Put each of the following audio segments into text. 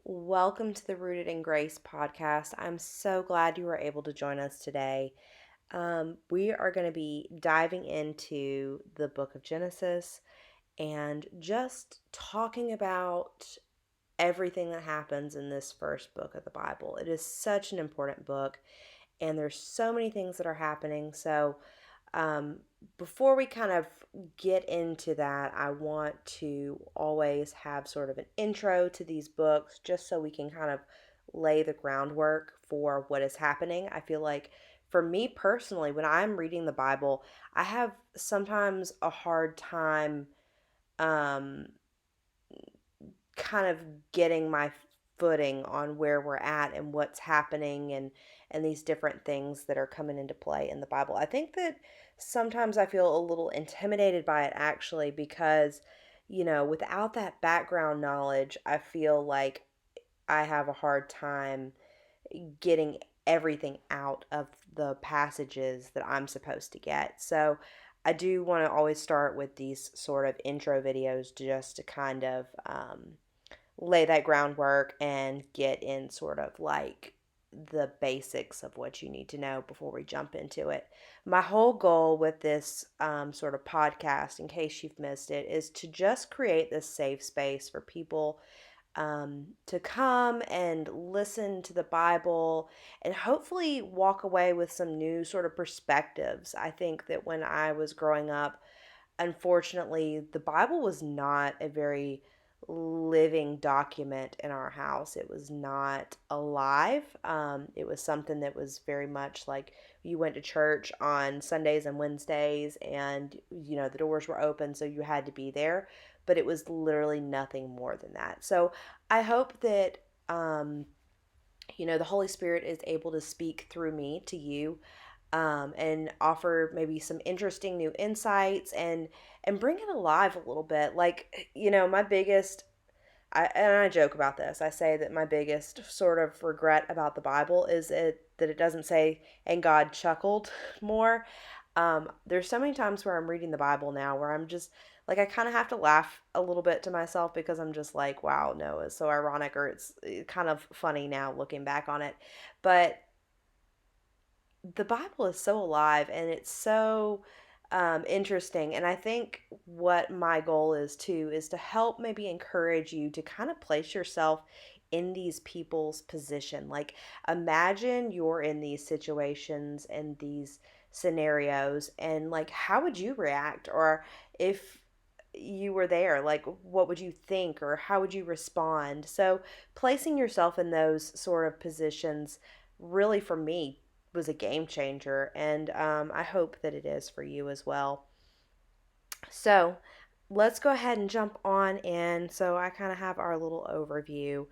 Welcome to the Rooted in Grace podcast. I'm so glad you were able to join us today. We are going to be diving into the book of Genesis and just talking about everything that happens in this first book of the Bible. It is such an important book, and there's so many things that are happening. So, um, before we kind of get into that, I want to always have sort of an intro to these books just so we can kind of lay the groundwork for what is happening. I feel like for me personally, when I'm reading the Bible, I have sometimes a hard time um, kind of getting my footing on where we're at and what's happening and these different things that are coming into play in the Bible. I think that sometimes I feel a little intimidated by it actually because without that background knowledge, I feel like I have a hard time getting everything out of the passages that I'm supposed to get. So I do want to always start with these sort of intro videos just to kind of lay that groundwork and get in sort of like the basics of what you need to know before we jump into it. My whole goal with this sort of podcast, in case you've missed it, is to just create this safe space for people to come and listen to the Bible and hopefully walk away with some new sort of perspectives. I think that when I was growing up, unfortunately, the Bible was not a very living document in our house. It was not alive. It was something that was very much like you went to church on Sundays and Wednesdays, and the doors were open, so you had to be there. But it was literally nothing more than that. So I hope that the Holy Spirit is able to speak through me to you and offer maybe some interesting new insights and bring it alive a little bit. Like my biggest and I joke about this. I say that my biggest sort of regret about the Bible is that it doesn't say and God chuckled more. There's so many times where I'm reading the Bible now where I'm just like I kind of have to laugh a little bit to myself because I'm just like, wow, no, it's so ironic or it's kind of funny now looking back on it. But the Bible is so alive and it's so interesting. And I think what my goal is too is to help maybe encourage you to kind of place yourself in these people's position. Like, imagine you're in these situations and these scenarios, and like, how would you react? Or if you were there, like, what would you think or how would you respond? So, placing yourself in those sort of positions really for me was a game changer, and I hope that it is for you as well. So let's go ahead and jump on in. So I kind of have our little overview.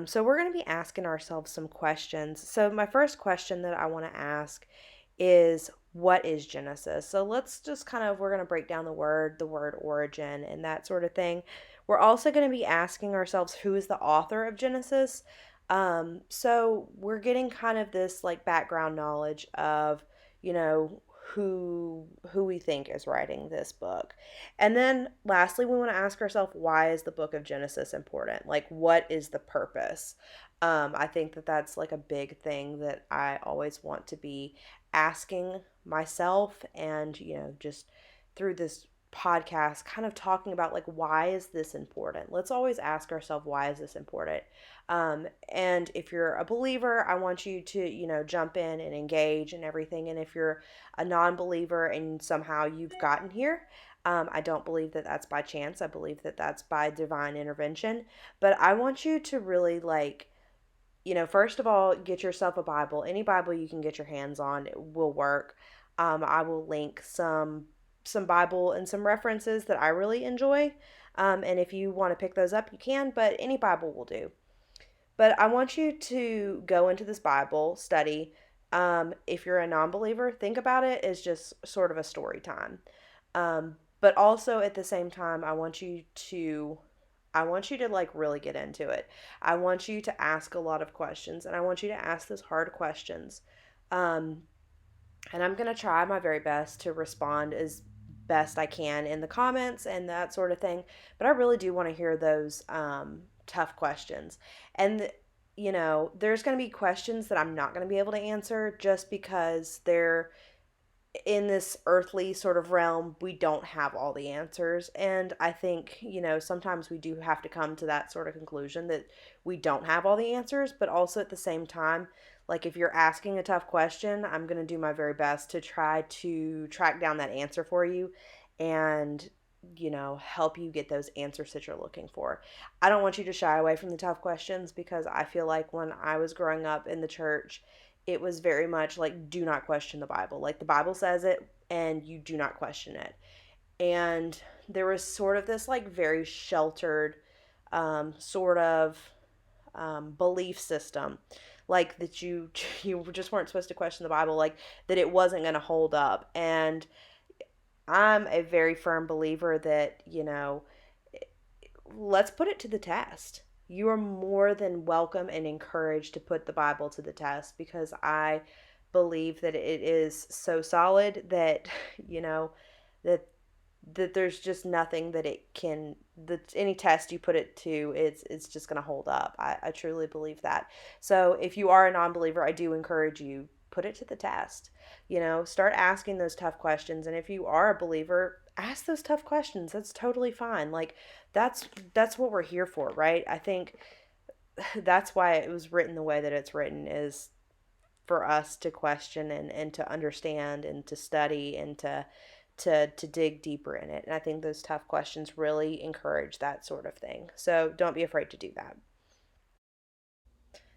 So we're going to be asking ourselves some questions. So my first question that I want to ask is, what is Genesis? So let's just we're going to break down the word origin and that sort of thing. We're also going to be asking ourselves, who is the author of Genesis? So we're getting kind of this like background knowledge of, you know, who we think is writing this book. And then lastly, we want to ask ourselves, why is the book of Genesis important? Like, what is the purpose? I think that that's like a big thing that I always want to be asking myself, and just through this podcast kind of talking about, like, why is this important. Let's always ask ourselves, why is this important? And if you're a believer, I want you to jump in and engage and everything. And if you're a non-believer and somehow you've gotten here, I don't believe that that's by chance. I believe that that's by divine intervention. But I want you to really, like, first of all, get yourself a Bible. Any Bible you can get your hands on will work. I will link some Bible and some references that I really enjoy. And if you want to pick those up, you can, but any Bible will do. But I want you to go into this Bible study. If you're a non believer, think about it as just sort of a story time. But also at the same time, I want you to like really get into it. I want you to ask a lot of questions, and I want you to ask those hard questions. Um, and I'm going to try my very best to respond as best I can in the comments and that sort of thing. But I really do want to hear those tough questions. And, there's going to be questions that I'm not going to be able to answer just because they're in this earthly sort of realm. We don't have all the answers. And I think, sometimes we do have to come to that sort of conclusion that we don't have all the answers, but also at the same time, like if you're asking a tough question, I'm going to do my very best to try to track down that answer for you and help you get those answers that you're looking for. I don't want you to shy away from the tough questions because I feel like when I was growing up in the church, it was very much like, do not question the Bible. Like, the Bible says it and you do not question it. And there was sort of this like very sheltered sort of belief system, like that you just weren't supposed to question the Bible, like that it wasn't going to hold up. And I'm a very firm believer that, let's put it to the test. You are more than welcome and encouraged to put the Bible to the test because I believe that it is so solid that, you know, that there's just nothing that it can, that any test you put it to, it's just going to hold up. I truly believe that. So if you are a non-believer, I do encourage you, put it to the test. Start asking those tough questions. And if you are a believer, ask those tough questions. That's totally fine. Like, that's what we're here for, right? I think that's why it was written the way that it's written, is for us to question and to understand and to study and to dig deeper in it. And I think those tough questions really encourage that sort of thing. So don't be afraid to do that.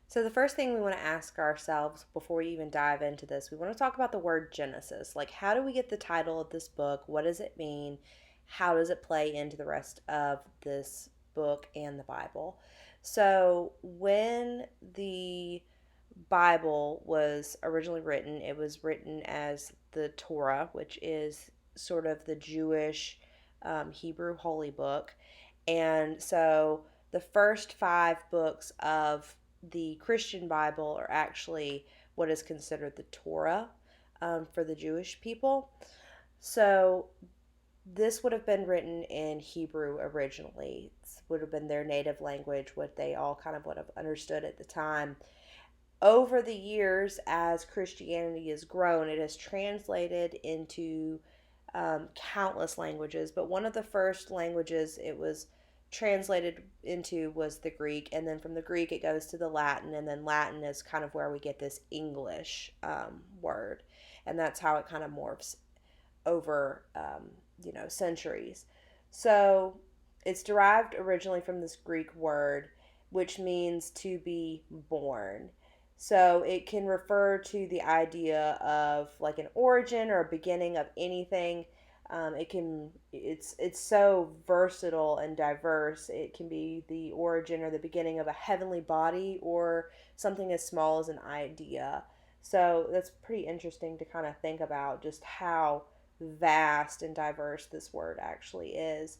So, the first thing we want to ask ourselves before we even dive into this, we want to talk about the word Genesis. Like, how do we get the title of this book? What does it mean? How does it play into the rest of this book and the Bible? So, when the Bible was originally written, it was written as the Torah, which is sort of the Jewish Hebrew holy book. And so the first five books of the Christian Bible are actually what is considered the Torah for the Jewish people. So this would have been written in Hebrew originally. It would have been their native language, what they all kind of would have understood at the time. Over the years, as Christianity has grown, it has translated into countless languages. But one of the first languages it was translated into was the Greek. And then from the Greek, it goes to the Latin. And then Latin is kind of where we get this English word. And that's how it kind of morphs over, centuries. So it's derived originally from this Greek word, which means to be born. So it can refer to the idea of like an origin or a beginning of anything. It's so versatile and diverse. It can be the origin or the beginning of a heavenly body or something as small as an idea. So that's pretty interesting to kind of think about just how vast and diverse this word actually is.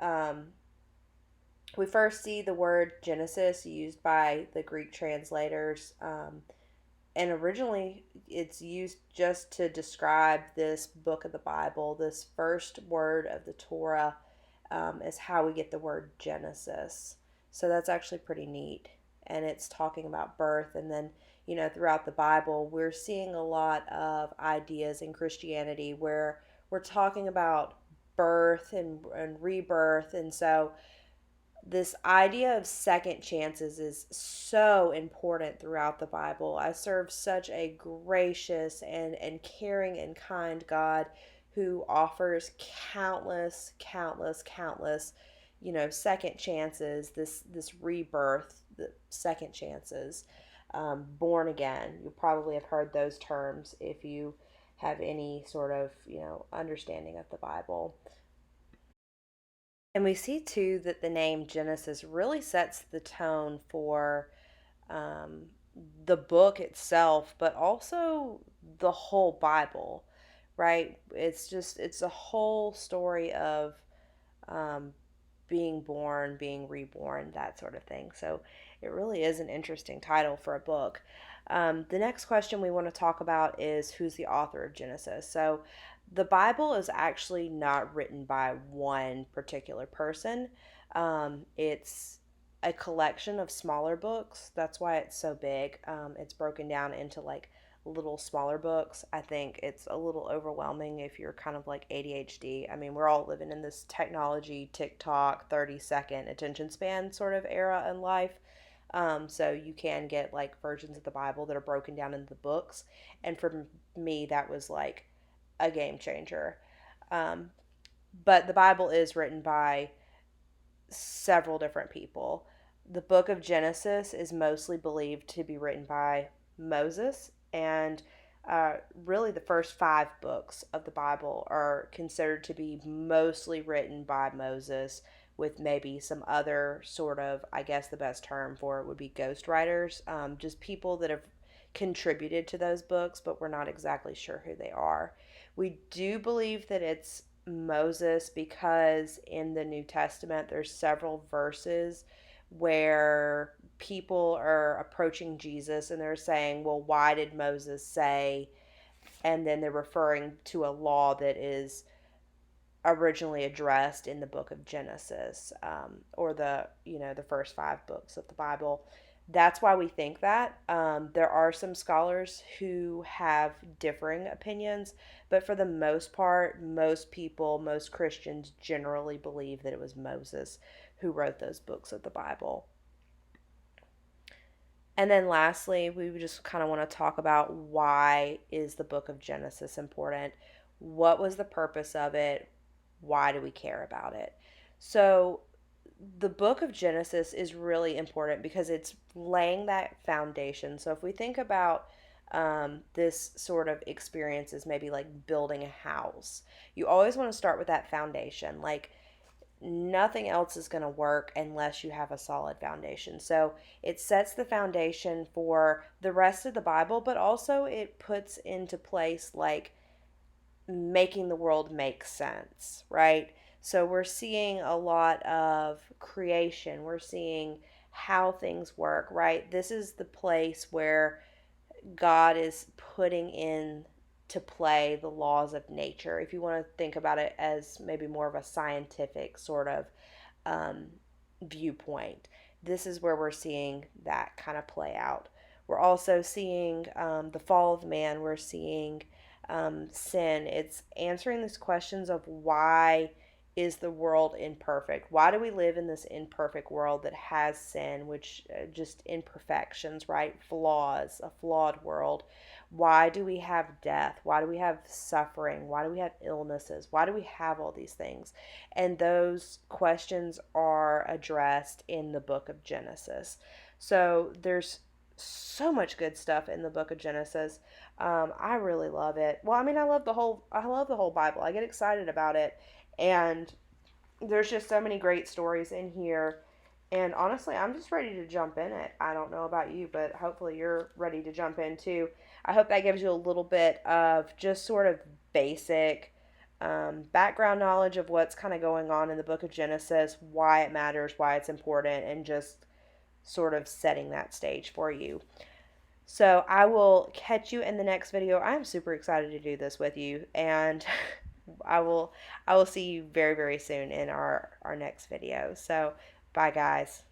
Um, we first see the word Genesis used by the Greek translators. And originally, it's used just to describe this book of the Bible. This first word of the Torah is how we get the word Genesis. So that's actually pretty neat. And it's talking about birth. And then, throughout the Bible, we're seeing a lot of ideas in Christianity where we're talking about birth and rebirth. And so this idea of second chances is so important throughout the Bible. I serve such a gracious and caring and kind God who offers countless, second chances, this rebirth, the second chances, born again. You probably have heard those terms if you have any sort of, understanding of the Bible. And we see too that the name Genesis really sets the tone for um, the book itself, but also the whole Bible, right? It's a whole story of um, being born, being reborn, that sort of thing. So it really is an interesting title for a book. The next question we want to talk about is who's the author of Genesis. So the Bible is actually not written by one particular person. It's a collection of smaller books. That's why it's so big. It's broken down into like little smaller books. I think it's a little overwhelming if you're kind of like ADHD. I mean, we're all living in this technology, TikTok, 30-second attention span sort of era in life. So you can get like versions of the Bible that are broken down into the books. And for me, that was like a game changer. Um, but the Bible is written by several different people. The book of Genesis is mostly believed to be written by Moses, and really the first five books of the Bible are considered to be mostly written by Moses, with maybe some other sort of, I guess the best term for it would be ghostwriters, just people that have contributed to those books, but we're not exactly sure who they are. We do believe that it's Moses because in the New Testament there's several verses where people are approaching Jesus and they're saying, well, why did Moses say? And then they're referring to a law that is originally addressed in the book of Genesis, or the first five books of the Bible. That's why we think that. There are some scholars who have differing opinions, but for the most part, most people, most Christians generally believe that it was Moses who wrote those books of the Bible. And then lastly, we just kind of want to talk about why is the book of Genesis important? What was the purpose of it? Why do we care about it? So, the book of Genesis is really important because it's laying that foundation. So, if we think about this sort of experience as maybe like building a house, you always want to start with that foundation. Like, nothing else is going to work unless you have a solid foundation. So it sets the foundation for the rest of the Bible, but also it puts into place like making the world make sense, right? So we're seeing a lot of creation, we're seeing how things work, right? This is the place where God is putting in to play the laws of nature. If you want to think about it as maybe more of a scientific sort of um, viewpoint, this is where we're seeing that kind of play out. We're also seeing the fall of man. We're seeing sin. It's answering these questions of why is the world imperfect? Why do we live in this imperfect world that has sin, which just imperfections, right? Flaws, a flawed world. Why do we have death? Why do we have suffering? Why do we have illnesses? Why do we have all these things? And those questions are addressed in the book of Genesis. So there's so much good stuff in the book of Genesis. I really love it. Well, I mean, I love the whole Bible. I get excited about it, and there's just so many great stories in here. And honestly, I'm just ready to jump in it. I don't know about you, but hopefully you're ready to jump in too. I hope that gives you a little bit of just sort of basic background knowledge of what's kind of going on in the book of Genesis, why it matters, why it's important, and just sort of setting that stage for you. So I will catch you in the next video. I'm super excited to do this with you, and I will I will see you very, very soon in our next video. So bye guys.